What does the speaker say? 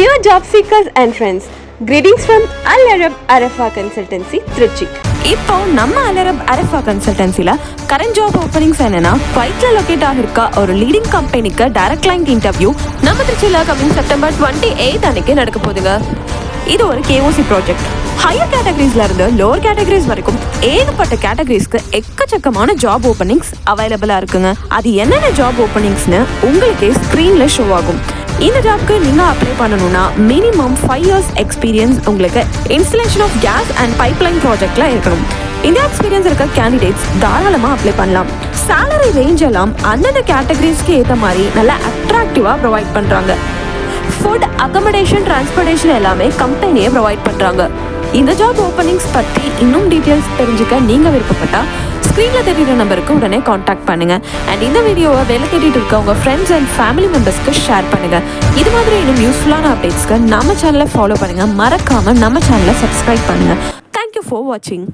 Dear job seekers and friends, greetings from Al Arab Arafa Consultancy, Trichy. இப்போ நம்ம Al Arab Arafa Consultancyல current job openings என்னன்னா குவைட்ல locate ஆகிருக்க ஒரு leading கம்பெனிக்கு டைரக்ட் கிளைண்ட் இன்டர்வியூ நம்ம திருச்சியில கமிங் செப்டம்பர் 28 அன்னைக்கு நடக்க போகுதுங்க. இது ஒரு KOC ப்ராஜெக்ட். ஹையர் கேட்டகரிஸ்ல இருந்து லோவர் கேட்டகரிஸ் வரைக்கும் ஏகப்பட்ட கேட்டகரிஸ்க்கு எக்கச்சக்கமான ஜாப் ஓப்பனிங்ஸ் அவைலபிளா இருக்குங்க. அது என்னென்ன ஜாப் ஓப்பனிங்ஸ்னு உங்களுக்கே ஸ்க்ரீன்ல ஷோ ஆகும். இந்த ஜாப்க்கு நீங்கள் அப்ளை பண்ணணும்னா மினிமம் 5 years எக்ஸ்பீரியன்ஸ் உங்களுக்கு installation of gas and pipeline ப்ராஜெக்டில் இருக்கணும். இந்த எக்ஸ்பீரியன்ஸ் இருக்க கேண்டிடேட்ஸ் தாராளமாக அப்ளை பண்ணலாம். சேலரி ரேஞ்ச் எல்லாம் அந்தந்த கேட்டகரிஸ்க்கு ஏற்ற மாதிரி நல்லா அட்ராக்டிவாக ப்ரொவைட் பண்ணுறாங்க. ஃபுட், அக்கமடேஷன், டிரான்ஸ்போர்ட்டேஷன் எல்லாமே கம்பெனியே ப்ரொவைட் பண்ணுறாங்க. இந்த ஜாப் ஓப்பனிங்ஸ் பற்றி இன்னும் டீட்டெயில்ஸ் தெரிஞ்சுக்க நீங்கள் விருப்பப்பட்டால் ஸ்க்ரீனில் தெரியுற நம்பருக்கு உடனே காண்டாக்ட் பண்ணுங்கள். அண்ட் இந்த வீடியோவை வேலை தேடிட்டு இருக்க உங்கள் ஃப்ரெண்ட்ஸ் அண்ட் ஃபேமிலி மெம்பர்ஸ்க்கு ஷேர் பண்ணுங்கள். இது மாதிரி இன்னும் யூஸ்ஃபுல்லான அப்டேட்ஸ்க்கு நம்ம சேனலை ஃபாலோ பண்ணுங்கள். மறக்காமல் நம்ம சேனலை சப்ஸ்கிரைப் பண்ணுங்கள். தேங்க்யூ ஃபார் வாட்சிங்.